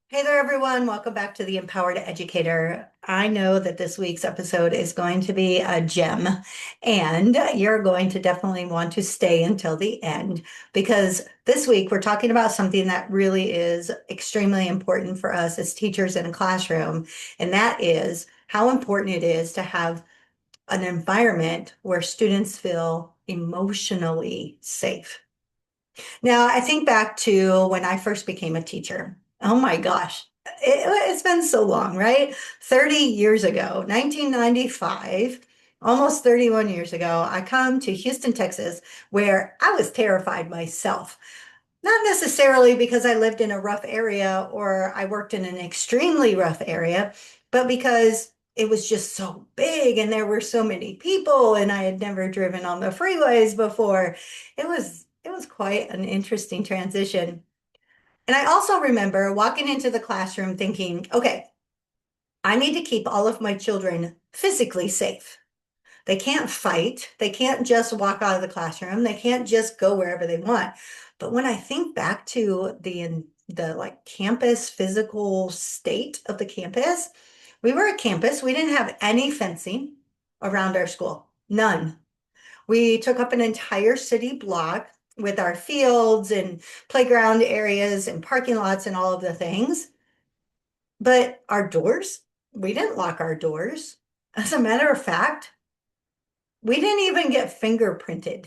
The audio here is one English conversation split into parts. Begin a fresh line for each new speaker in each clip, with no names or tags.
Hey there, everyone. Welcome back to the Empowered Educator. I know that this week's episode is going to be a gem, and you're going to definitely want to stay until the end because this week we're talking about something that really is extremely important for us as teachers in a classroom, and that is how important it is to have an environment where students feel emotionally safe. Now, I think back to when I first became a teacher. Oh my gosh, it's been so long, right? 30 years ago, 1995, almost 31 years ago, I come to Houston, Texas, where I was terrified myself. Not necessarily because I lived in a rough area or I worked in an extremely rough area, but because it was just so big and there were so many people and I had never driven on the freeways before. It was quite an interesting transition. And I also remember walking into the classroom thinking, okay, I need to keep all of my children physically safe. They can't fight. They can't just walk out of the classroom. They can't just go wherever they want. But when I think back to the like campus physical state of the campus, we were a campus. We didn't have any fencing around our school. None. We took up an entire city block with our fields and playground areas and parking lots and all of the things. But our doors, we didn't lock our doors. As a matter of fact, we didn't even get fingerprinted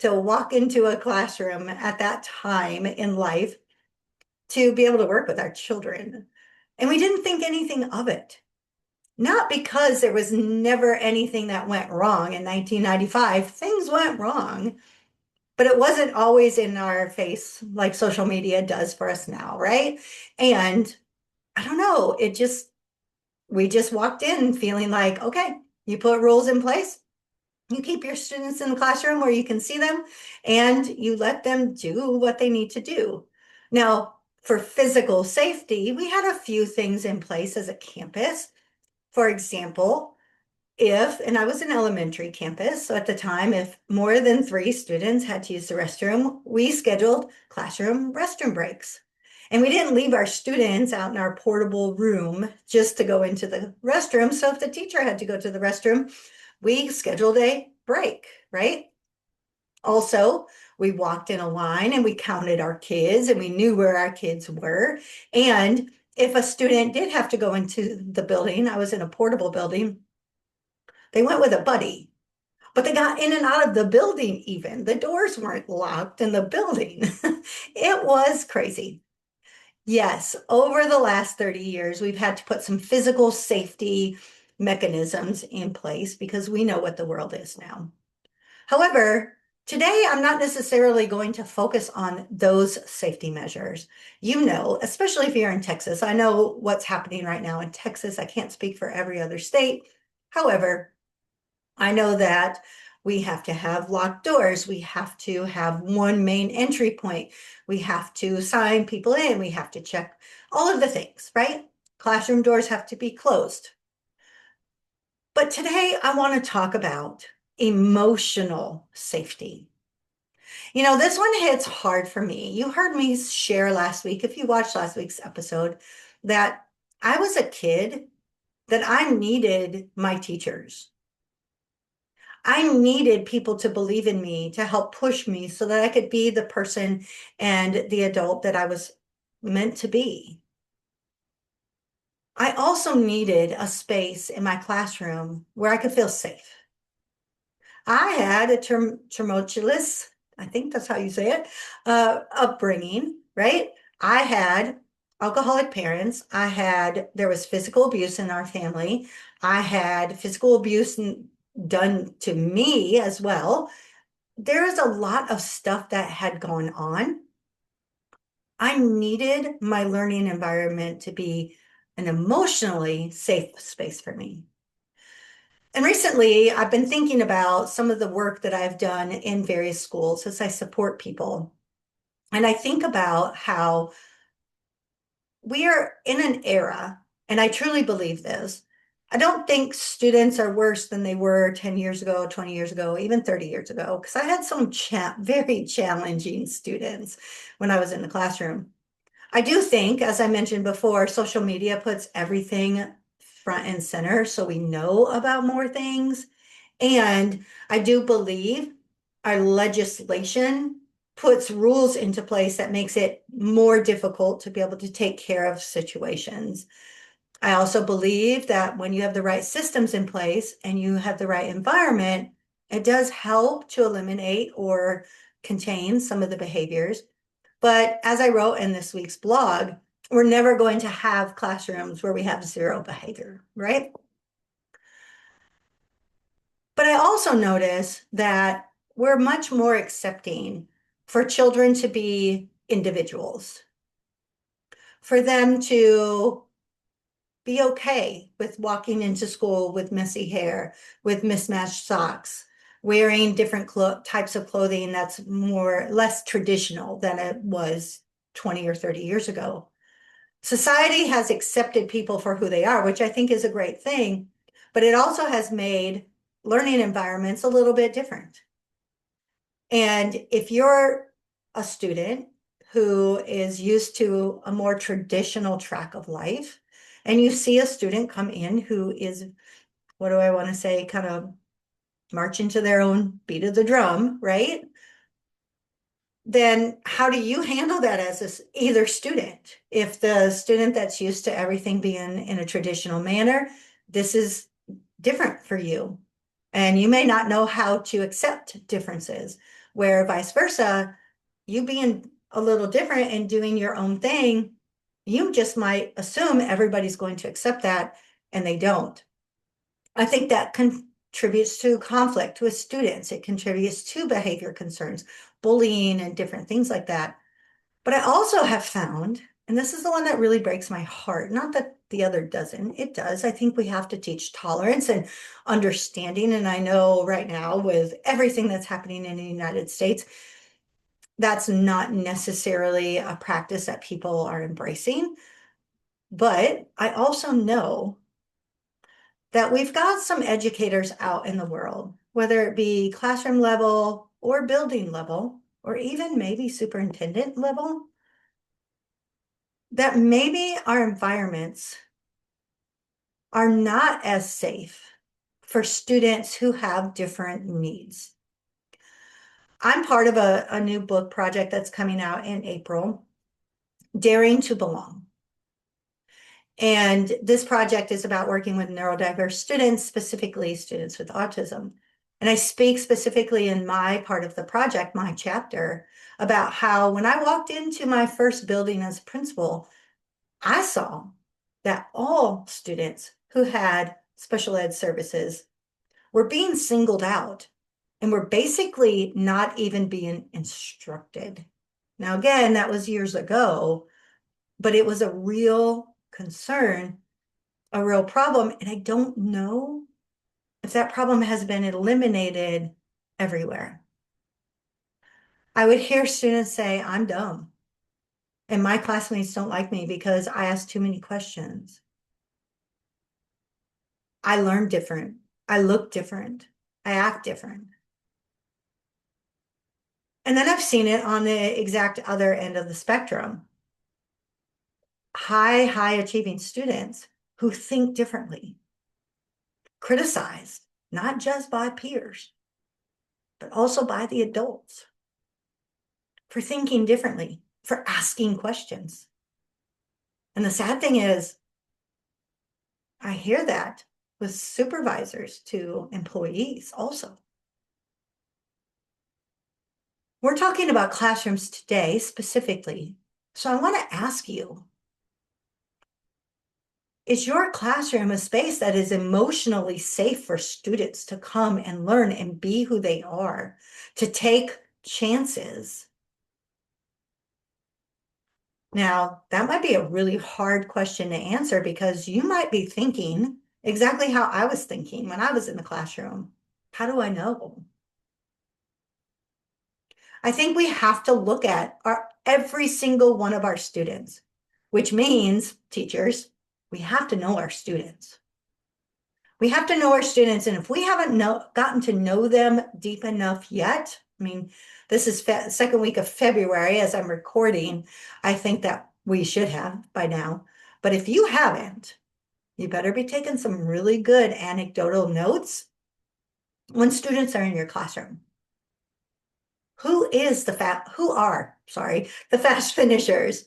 to walk into a classroom at that time in life to be able to work with our children. And we didn't think anything of it. Not because there was never anything that went wrong in 1995. Things went wrong, but it wasn't always in our face like social media does for us now, right? And I don't know, we just walked in feeling like, okay, you put rules in place, you keep your students in the classroom where you can see them and you let them do what they need to do. Now, for physical safety, we had a few things in place as a campus. For example, and I was an elementary campus, so at the time, if more than three students had to use the restroom, we scheduled classroom restroom breaks. And we didn't leave our students out in our portable room just to go into the restroom. So if the teacher had to go to the restroom, we scheduled a break, right? Also, we walked in a line and we counted our kids and we knew where our kids were. And if a student did have to go into the building, I was in a portable building, they went with a buddy, but they got in and out of the building even. The doors weren't locked in the building. It was crazy. Yes, over the last 30 years, we've had to put some physical safety mechanisms in place because we know what the world is now. However, today I'm not necessarily going to focus on those safety measures. You know, especially if you're in Texas, I know what's happening right now in Texas. I can't speak for every other state. However, I know that we have to have locked doors. We have to have one main entry point. We have to sign people in. We have to check all of the things, right? Classroom doors have to be closed. But today I want to talk about emotional safety. You know, this one hits hard for me. You heard me share last week, if you watched last week's episode, that I was a kid that I needed my teachers. I needed people to believe in me, to help push me so that I could be the person and the adult that I was meant to be. I also needed a space in my classroom where I could feel safe. I had a tumultuous, I think that's how you say it, upbringing, right? I had alcoholic parents. There was physical abuse in our family. I had physical abuse done to me as well. There is a lot of stuff that had gone on. I needed my learning environment to be an emotionally safe space for me. And recently, I've been thinking about some of the work that I've done in various schools as I support people. And I think about how we are in an era, and I truly believe this. I don't think students are worse than they were 10 years ago, 20 years ago, even 30 years ago, because I had some very challenging students when I was in the classroom. I do think, as I mentioned before, social media puts everything front and center so we know about more things. And I do believe our legislation puts rules into place that makes it more difficult to be able to take care of situations. I also believe that when you have the right systems in place and you have the right environment, it does help to eliminate or contain some of the behaviors. But as I wrote in this week's blog, we're never going to have classrooms where we have zero behavior, right? But I also notice that we're much more accepting for children to be individuals, for them to be okay with walking into school with messy hair, with mismatched socks, wearing different types of clothing that's less traditional than it was 20 or 30 years ago. Society has accepted people for who they are, which I think is a great thing, but it also has made learning environments a little bit different. And if you're a student who is used to a more traditional track of life, and you see a student come in who is, what do I want to say, kind of marching to their own beat of the drum, right? Then how do you handle that as either student? If the student that's used to everything being in a traditional manner, this is different for you. And you may not know how to accept differences, where vice versa, you being a little different and doing your own thing, you just might assume everybody's going to accept that, and they don't. I think that contributes to conflict with students. It contributes to behavior concerns, bullying, and different things like that. But I also have found, and this is the one that really breaks my heart, not that the other doesn't, it does. I think we have to teach tolerance and understanding. And I know right now, with everything that's happening in the United States, that's not necessarily a practice that people are embracing. But I also know that we've got some educators out in the world, whether it be classroom level or building level, or even maybe superintendent level, that maybe our environments are not as safe for students who have different needs. I'm part of a new book project that's coming out in April, Daring to Belong. And this project is about working with neurodiverse students, specifically students with autism. And I speak specifically in my part of the project, my chapter, about how when I walked into my first building as a principal, I saw that all students who had special ed services were being singled out and were basically not even being instructed. Now, again, that was years ago, but it was a real concern, a real problem. And I don't know if that problem has been eliminated everywhere. I would hear students say, I'm dumb, and my classmates don't like me because I ask too many questions. I learn different. I look different. I act different. And then I've seen it on the exact other end of the spectrum. High achieving students who think differently, criticized, not just by peers, but also by the adults for thinking differently, for asking questions. And the sad thing is, I hear that with supervisors to employees also. We're talking about classrooms today specifically. So I want to ask you, is your classroom a space that is emotionally safe for students to come and learn and be who they are, to take chances? Now, that might be a really hard question to answer because you might be thinking exactly how I was thinking when I was in the classroom. How do I know? I think we have to look at every single one of our students, which means, teachers, we have to know our students. We have to know our students, and if we haven't gotten to know them deep enough yet, I mean, this is second week of February as I'm recording. I think that We should have by now. But if you haven't, you better be taking some really good anecdotal notes when students are in your classroom. Who are, sorry, the fast finishers?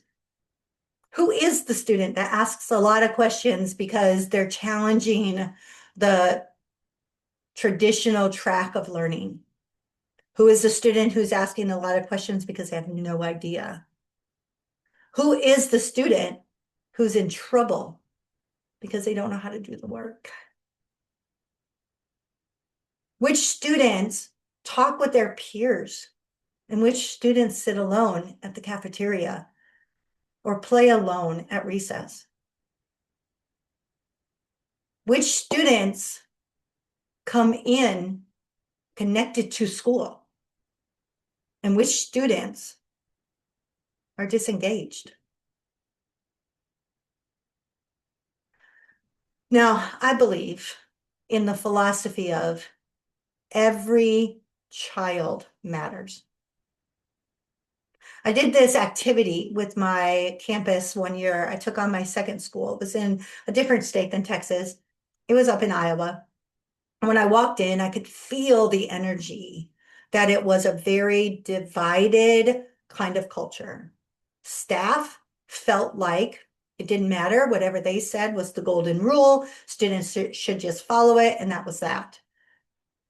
Who is the student that asks a lot of questions because they're challenging the traditional track of learning? Who is the student who's asking a lot of questions because they have no idea? Who is the student who's in trouble because they don't know how to do the work? Which students talk with their peers? And which students sit alone at the cafeteria or play alone at recess? Which students come in connected to school? And which students are disengaged? Now, I believe in the philosophy of every child matters. I did this activity with my campus one year. I took on my second school. It was in a different state than Texas. It was up in Iowa. And when I walked in, I could feel the energy that it was a very divided kind of culture. Staff felt like it didn't matter. Whatever they said was the golden rule. Students should just follow it, and that was that.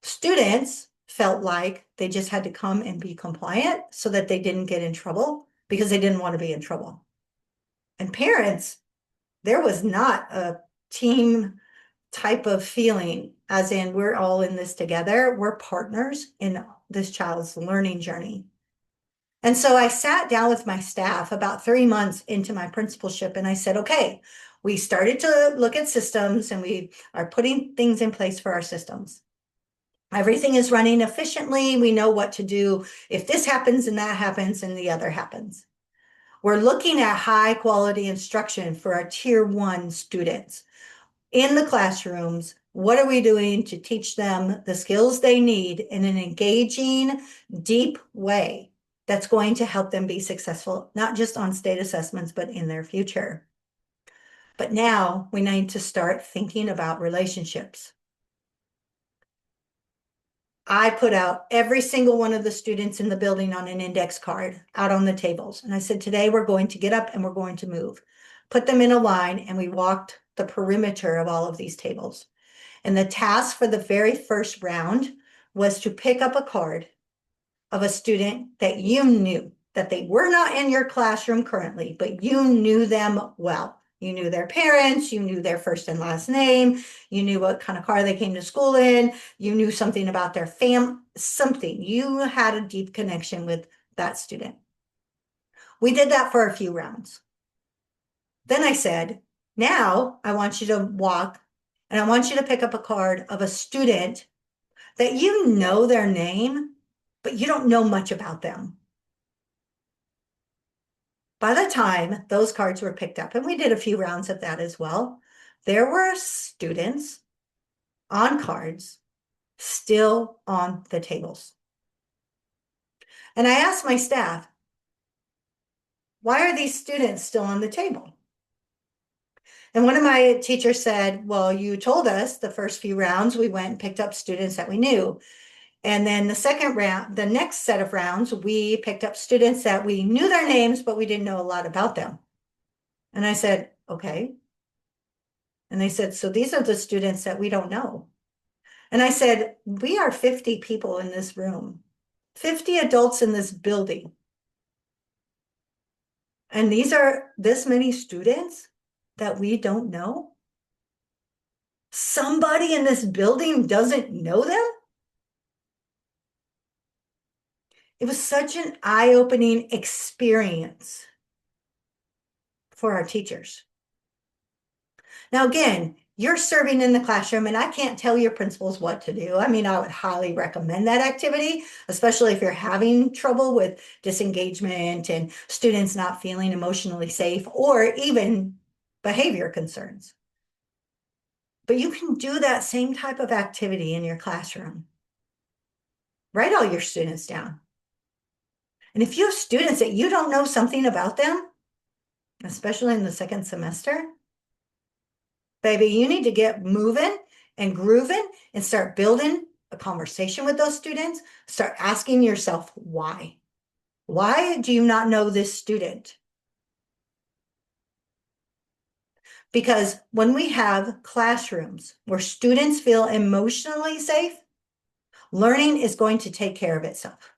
Students felt like they just had to come and be compliant so that they didn't get in trouble because they didn't want to be in trouble. And parents, there was not a team type of feeling, as in we're all in this together. We're partners in this child's learning journey. And so I sat down with my staff about 3 months into my principalship, and I said, okay, we started to look at systems and we are putting things in place for our systems. Everything is running efficiently. We know what to do if this happens and that happens and the other happens. We're looking at high quality instruction for our tier 1 students in the classrooms. What are we doing to teach them the skills they need in an engaging, deep way that's going to help them be successful, not just on state assessments, but in their future? But now we need to start thinking about relationships. I put out every single one of the students in the building on an index card out on the tables. And I said, today we're going to get up and we're going to move. Put them in a line, and we walked the perimeter of all of these tables. And the task for the very first round was to pick up a card of a student that you knew, that they were not in your classroom currently, but you knew them well. You knew their parents, you knew their first and last name, you knew what kind of car they came to school in, you knew something about their something. You had a deep connection with that student. We did that for a few rounds. Then I said, now I want you to walk and I want you to pick up a card of a student that you know their name, but you don't know much about them. By the time those cards were picked up, and we did a few rounds of that as well, there were students on cards still on the tables. And I asked my staff, why are these students still on the table? And one of my teachers said, well, you told us the first few rounds we went and picked up students that we knew. And then the second round, the next set of rounds, we picked up students that we knew their names, but we didn't know a lot about them. And I said, okay. And they said, so these are the students that we don't know. And I said, we are 50 people in this room, 50 adults in this building. And these are this many students that we don't know. Somebody in this building doesn't know them. It was such an eye-opening experience for our teachers. Now, again, you're serving in the classroom, and I can't tell your principals what to do. I mean, I would highly recommend that activity, especially if you're having trouble with disengagement and students not feeling emotionally safe or even behavior concerns. But you can do that same type of activity in your classroom. Write all your students down. And if you have students that you don't know something about them, especially in the second semester, baby, you need to get moving and grooving and start building a conversation with those students. Start asking yourself why. Why do you not know this student? Because when we have classrooms where students feel emotionally safe, learning is going to take care of itself.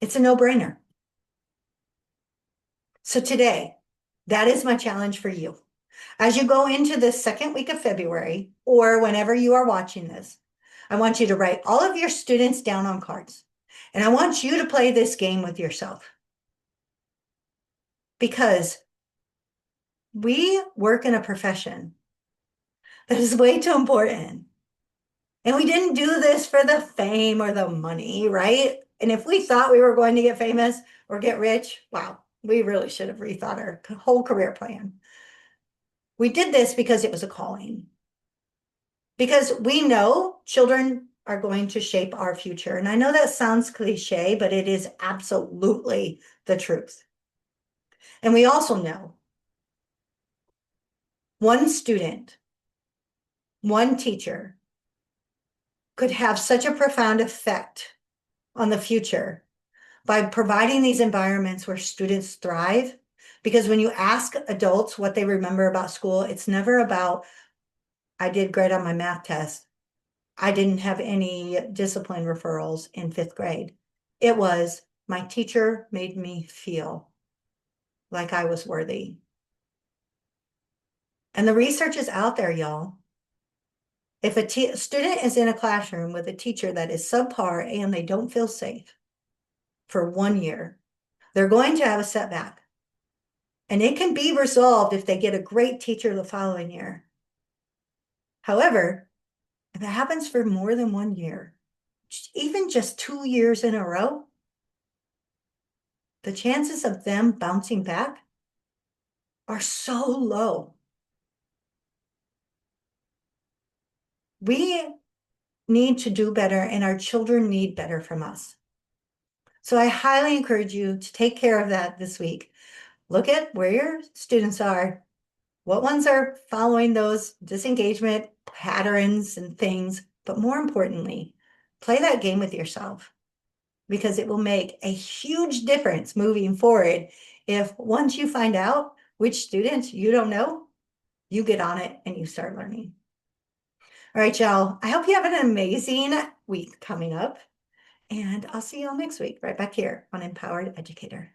It's a no-brainer. So today, that is my challenge for you. As you go into the second week of February, or whenever you are watching this, I want you to write all of your students down on cards. And I want you to play this game with yourself. Because we work in a profession that is way too important. And we didn't do this for the fame or the money, right? And if we thought we were going to get famous or get rich, wow, we really should have rethought our whole career plan. We did this because it was a calling. Because we know children are going to shape our future. And I know that sounds cliche, but it is absolutely the truth. And we also know one student, one teacher could have such a profound effect on the future by providing these environments where students thrive. Because when you ask adults what they remember about school, it's never about, I did great on my math test. I didn't have any discipline referrals in fifth grade. It was, my teacher made me feel like I was worthy. And the research is out there, y'all. If a student is in a classroom with a teacher that is subpar and they don't feel safe for 1 year, they're going to have a setback. And it can be resolved if they get a great teacher the following year. However, if it happens for more than 1 year, even just 2 years in a row, the chances of them bouncing back are so low. We need to do better, and our children need better from us. So I highly encourage you to take care of that this week. Look at where your students are, what ones are following those disengagement patterns and things, but more importantly, play that game with yourself, because it will make a huge difference moving forward if once you find out which students you don't know, you get on it and you start learning. All right, y'all. I hope you have an amazing week coming up, and I'll see y'all next week right back here on Empowered Educator.